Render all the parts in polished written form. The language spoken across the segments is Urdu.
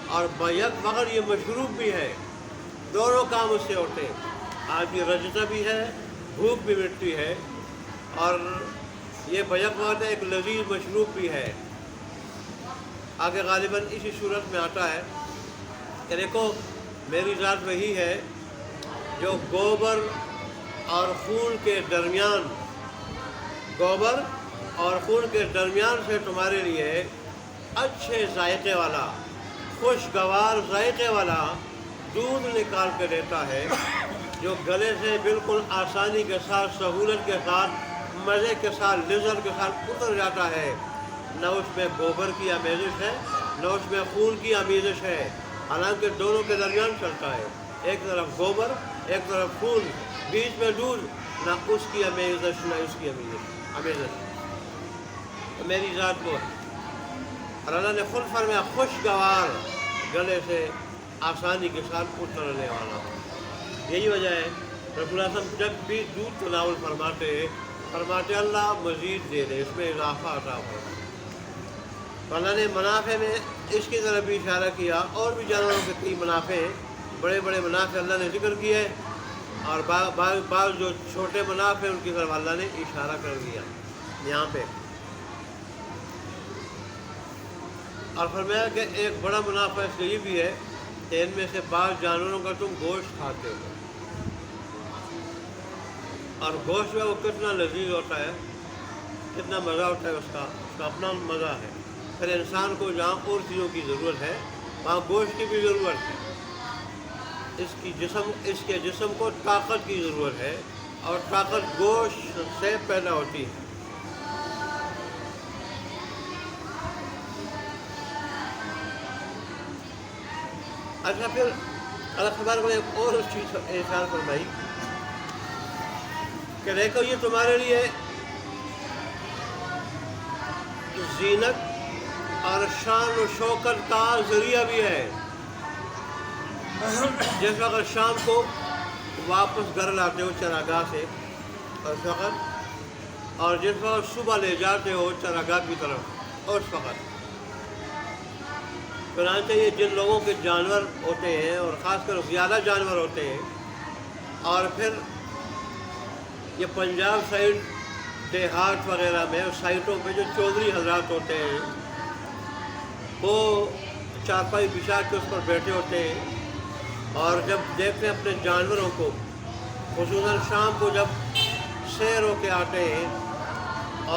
اور بیک وقت یہ مشروب بھی ہے، دونوں کام اس سے ہوتے ہیں۔ آدمی رجتا بھی ہے، بھوک بھی مٹتی ہے، اور یہ بیک وقت ایک لذیذ مشروب بھی ہے۔ آگے غالباً اسی صورت میں آتا ہے کہ دیکھو میری ذات وہی ہے جو گوبر اور خون کے درمیان، گوبر اور خون کے درمیان سے تمہارے لیے اچھے ذائقے والا، خوشگوار ذائقے والا دودھ نکال کے دیتا ہے، جو گلے سے بالکل آسانی کے ساتھ، سہولت کے ساتھ، مزے کے ساتھ، لذت کے ساتھ اتر جاتا ہے۔ نہ اس میں گوبر کی آمیزش ہے، نہ اس میں خون کی آمیزش ہے، حالانکہ دونوں کے درمیان چلتا ہے، ایک طرف گوبر ایک طرف خون، بیچ میں دودھ، نہ اس کی آمیزش نہ اس کی آمیزش۔ میری ذات وہ ہے، اور اللہ نے خود فرمایا خوشگوار، گلے سے آسانی کے ساتھ اترنے والا۔ یہی وجہ ہے رسول اللہ صلی اللہ علیہ وسلم جب بھی دودھ تناول فرماتے اللہ مزید دے دے، اس میں اضافہ عطا ہو۔ اللہ نے منافع میں اس کی طرف بھی اشارہ کیا، اور بھی جانوروں کے کئی منافع ہیں، بڑے بڑے منافع اللہ نے ذکر کیے، اور بعض جو چھوٹے منافع ہیں ان کی طرف اللہ نے اشارہ کر دیا یہاں پہ۔ اور فرمایا کہ ایک بڑا منافع اس لیے بھی ہے کہ ان میں سے بعض جانوروں کا تم گوشت کھاتے ہو، اور گوشت میں وہ کتنا لذیذ ہوتا ہے، کتنا مزہ ہوتا ہے، اس کا اپنا مزہ ہے۔ پھر انسان کو جہاں اور چیزوں کی ضرورت ہے وہاں گوشت کی بھی ضرورت ہے، اس کے جسم کو طاقت کی ضرورت ہے، اور طاقت گوشت سے پیدا ہوتی ہے۔ اچھا، پھر اللہ تبارک نے ایک اور چیز ارشاد فرمائی کہ دیکھو یہ تمہارے لیے زینت اور شان و شوکت کا ذریعہ بھی ہے۔ جس وقت شام کو واپس گھر لاتے ہو چراگاہ سے اس وقت، اور جس وقت صبح لے جاتے ہو چراگاہ کی طرف اس وقت، چنانچہ یہ جن لوگوں کے جانور ہوتے ہیں، اور خاص کر زیادہ جانور ہوتے ہیں، اور پھر یہ پنجاب سائڈ دیہات وغیرہ میں سائٹوں پہ جو چودھری حضرات ہوتے ہیں وہ چارپائی بچھا کے اس پر بیٹھے ہوتے ہیں، اور جب دیکھتے ہیں اپنے جانوروں کو، خصوصاً شام کو جب سیر ہو کے آتے ہیں،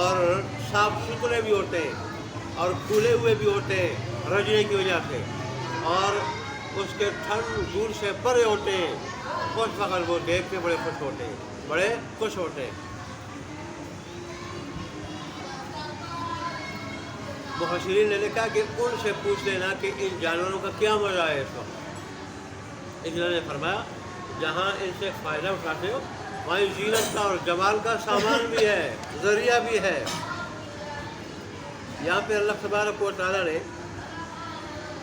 اور صاف ستھرے بھی ہوتے ہیں اور کھلے ہوئے بھی ہوتے ہیں رجنے کی وجہ سے، اور اس کے ٹھنڈ دور سے پرے ہوتے ہیں، اس وقت وہ دیکھ کے بڑے خوش ہوتے ہیں، بڑے خوش ہوتے ہیں۔ مفسرین نے لکھا کہ ان سے پوچھ لینا کہ ان جانوروں کا کیا مزہ ہے اس وقت۔ اس لیے نے فرمایا جہاں ان سے فائدہ اٹھاتے ہو وہاں زینت کا اور جمال کا سامان بھی ہے، ذریعہ بھی ہے۔ یہاں پہ اللہ تبارک و تعالیٰ نے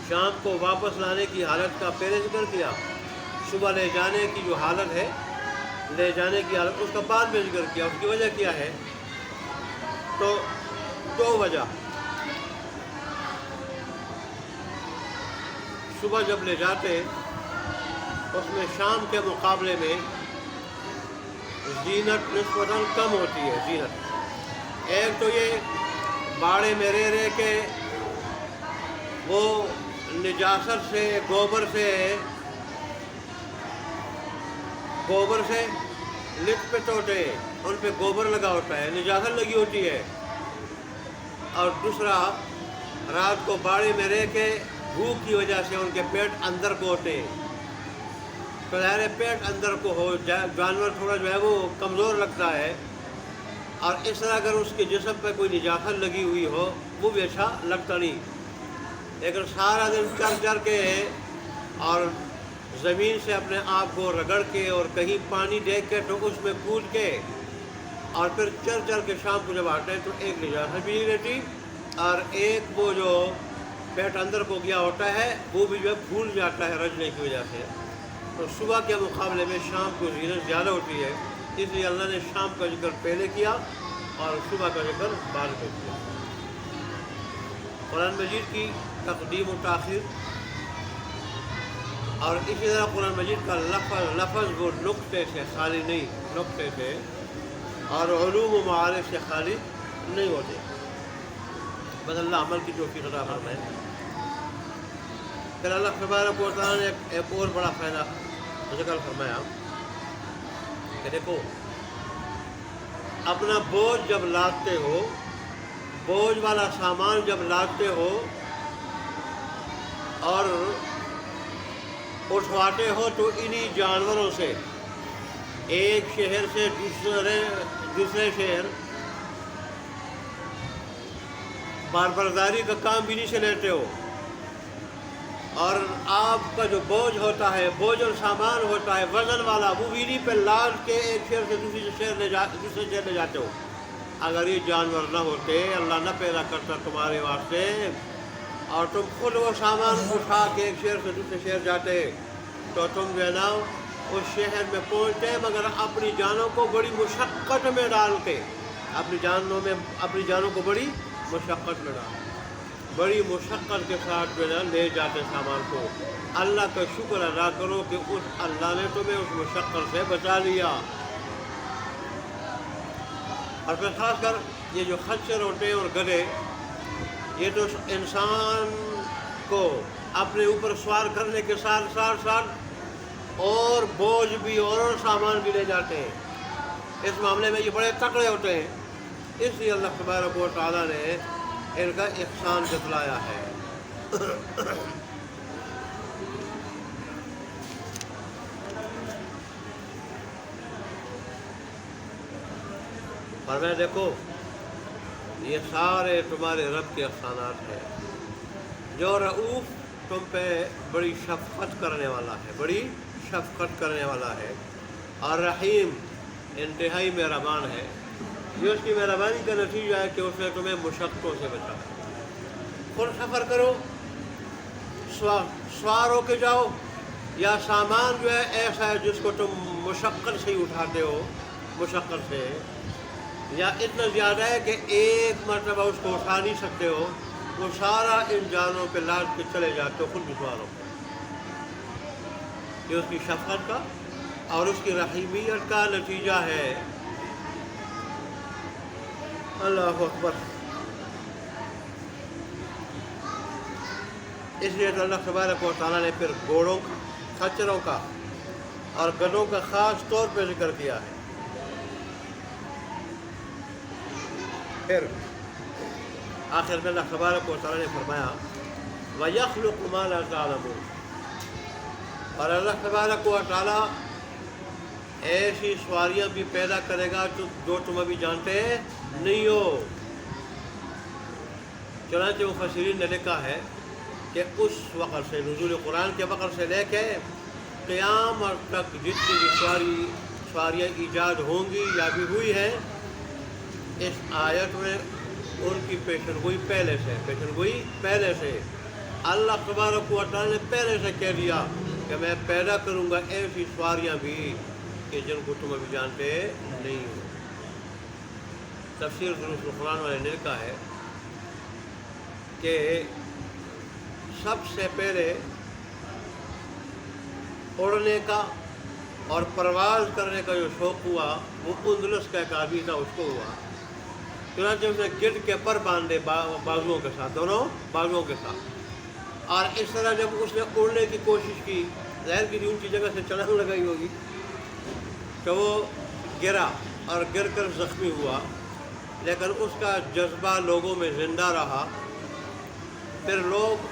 شام کو واپس لانے کی حالت کا پہلے ذکر کیا، صبح لے جانے کی جو حالت ہے، لے جانے کی حالت اس کا بعد میں ذکر کیا۔ اس کی وجہ کیا ہے؟ تو دو وجہ۔ صبح جب لے جاتے اس میں شام کے مقابلے میں زینت نسبتاً کم ہوتی ہے۔ زینت ایک تو یہ باڑے میں رہ کے وہ نجاست سے، گوبر سے لٹ پٹ ہوتے ہیں، ان پہ گوبر لگا ہوتا ہے، نجاست لگی ہوتی ہے۔ اور دوسرا رات کو باڑے میں رہ کے بھوک کی وجہ سے ان کے پیٹ اندر کو ہوتے ہیں، تو ظاہر پیٹ اندر کو ہو، جانور تھوڑا جو ہے وہ کمزور لگتا ہے، اور اس طرح اگر اس کے جسم پہ کوئی نجاست لگی ہوئی ہو وہ بھی اچھا لگتا نہیں۔ لیکن سارا دن چر کے اور زمین سے اپنے آپ کو رگڑ کے اور کہیں پانی دیکھ کے تو اس میں کود کے اور پھر چر کے شام کو جب آتے ہیں تو ایک نجاست بھی نہیں رہتی، اور ایک وہ جو پیٹ اندر کو گیا ہوتا ہے وہ بھی جو ہے پھول جاتا ہے رجنے کی وجہ سے۔ تو صبح کے مقابلے میں شام کو زینت زیادہ ہوتی ہے، اس لیے اللہ نے شام کا ذکر پہلے کیا اور صبح کا ذکر بعد میں کیا۔ قرآن مجید کی تقدیم و تاخیر اور اسی طرح قرآن مجید کا لفظ وہ نقطے سے خالی نہیں، نقطے سے اور علوم و معارف سے خالی نہیں ہوتے۔ بس اللہ عمل کی توفیق عطا فرمائے۔ پھر اللہ تبارک و تعالیٰ نے ایک اور بڑا فائدہ ذکر فرمایا کہ دیکھو، اپنا بوجھ جب لادتے ہو، بوجھ والا سامان جب لادتے ہو اور اٹھواتے ہو تو انہی جانوروں سے ایک شہر سے دوسرے شہر باربرداری کا کام بھی نہیں سے لیتے ہو، اور آپ کا جو بوجھ ہوتا ہے، بوجھ اور سامان ہوتا ہے وزن والا، وہ ویلی پہ لاد کے ایک شہر سے دوسرے شہر لے جاتے ہو۔ اگر یہ جانور نہ ہوتے، اللہ نہ پیدا کرتا تمہارے واسطے، اور تم خود وہ سامان اٹھا کے ایک شہر سے دوسرے شہر جاتے، تو تم جو ہے نا اس شہر میں پہنچتے مگر اپنی جانوں کو بڑی مشقت میں ڈال کے، اپنی جانوں کو بڑی مشقت میں ڈال، بڑی مشقت کے ساتھ جو ہے نا لے جاتے سامان کو۔ اللہ کا شکر ادا کرو کہ اس اللہ نے تمہیں اس مشقت سے بچا لیا۔ اور پھر خاص کر یہ جو خچر ہوتے ہیں اور گدھے، یہ تو انسان کو اپنے اوپر سوار کرنے کے ساتھ اور بوجھ بھی اور سامان بھی لے جاتے ہیں۔ اس معاملے میں یہ بڑے تکڑے ہوتے ہیں، اس لیے اللہ تبارک و تعالیٰ نے ان کا احسان جتلایا ہے۔ اور میں دیکھو، یہ سارے تمہارے رب کے احسانات ہیں۔ جو رؤوف تم پہ بڑی شفقت کرنے والا ہے، بڑی شفقت کرنے والا ہے، اور رحیم انتہائی مہربان ہے۔ یہ اس کی مہربانی کا نتیجہ ہے کہ اس نے تمہیں مشقتوں سے بچایا۔ خود سفر کرو، سوار ہو کے جاؤ، یا سامان جو ہے ایسا ہے جس کو تم مشقت سے ہی اٹھاتے ہو، مشقت سے، یا اتنا زیادہ ہے کہ ایک مرتبہ اس کو اٹھا نہیں سکتے ہو، وہ سارا ان جانوں پہ لاد کے چلے جاتے ہو خود بھی سوار ہو۔ یہ اس کی شفقت کا اور اس کی رحیمیت کا نتیجہ ہے۔ اللہ اکبر۔ اس لیے تو اللہ تبارک و تعالیٰ نے پھر گھوڑوں، خچروں کا اور گدھوں کا خاص طور پہ ذکر کیا ہے۔ پھر آخر میں اللہ تبارک و تعالیٰ نے فرمایا وَيَخْلُقُ مَا لَا تَعْلَمُونَ، اور اللہ تبارک و تعالیٰ ایسی سواریاں بھی پیدا کرے گا جو تم ابھی جانتے نہیں ہو۔ چنانچہ مفسرین نے لکھا ہے کہ اس وقت سے، نزول قرآن کے وقت سے لے کے قیامت تک جتنی بھی سواریاں ایجاد ہوں گی یا بھی ہوئی ہیں، اس آیت میں ان کی پیشن گوئی پہلے سے اللہ تبارک و تعالیٰ نے پہلے سے کہہ دیا کہ میں پیدا کروں گا ایسی سواریاں بھی کہ جن کو تم ابھی جانتے نہیں ہو۔ تفسیر دروس القرآن والے نے لکھا ہے کہ سب سے پہلے اڑنے کا اور پرواز کرنے کا جو شوق ہوا وہ اندلس کا ایک آدمی تھا، اس کو ہوا۔ چنانچہ اس نے گرد کے پر باندھے بازوؤں کے ساتھ، دونوں بازوؤں کے ساتھ، اور اس طرح جب اس نے اڑنے کی کوشش کی، ظاہر کی اونچی جگہ سے چھلانگ لگائی ہوگی، تو وہ گرا اور گر کر زخمی ہوا، لیکن اس کا جذبہ لوگوں میں زندہ رہا۔ پھر لوگ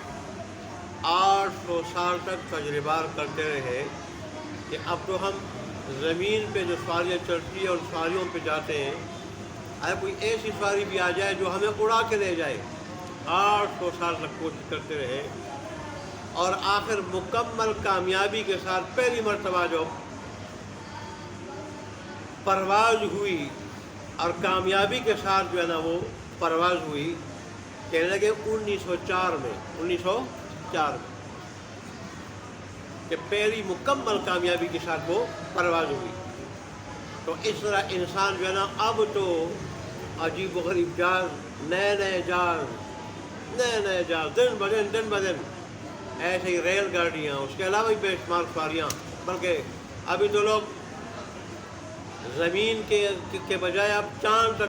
800 سال تک تجربات کرتے رہے کہ اب تو ہم زمین پہ جو سواریاں چلتی ہیں اور سواریوں پہ جاتے ہیں، اگر کوئی ایسی سواری بھی آ جائے جو ہمیں اڑا کے لے جائے۔ 800 سال تک کوشش کرتے رہے، اور آخر مکمل کامیابی کے ساتھ پہلی مرتبہ جو پرواز ہوئی اور کامیابی کے ساتھ جو ہے نا وہ پرواز ہوئی، کہنے لگے 1904 میں کہ پہلی مکمل کامیابی کے ساتھ وہ پرواز ہوئی۔ تو اس طرح انسان جو ہے نا اب تو عجیب و غریب جال، نئے جال دن بدن ایسے ہی ریل گاڑیاں، اس کے علاوہ بھی بے شمار سواریاں، بلکہ ابھی تو لوگ زمین کے بجائے اب چاند تک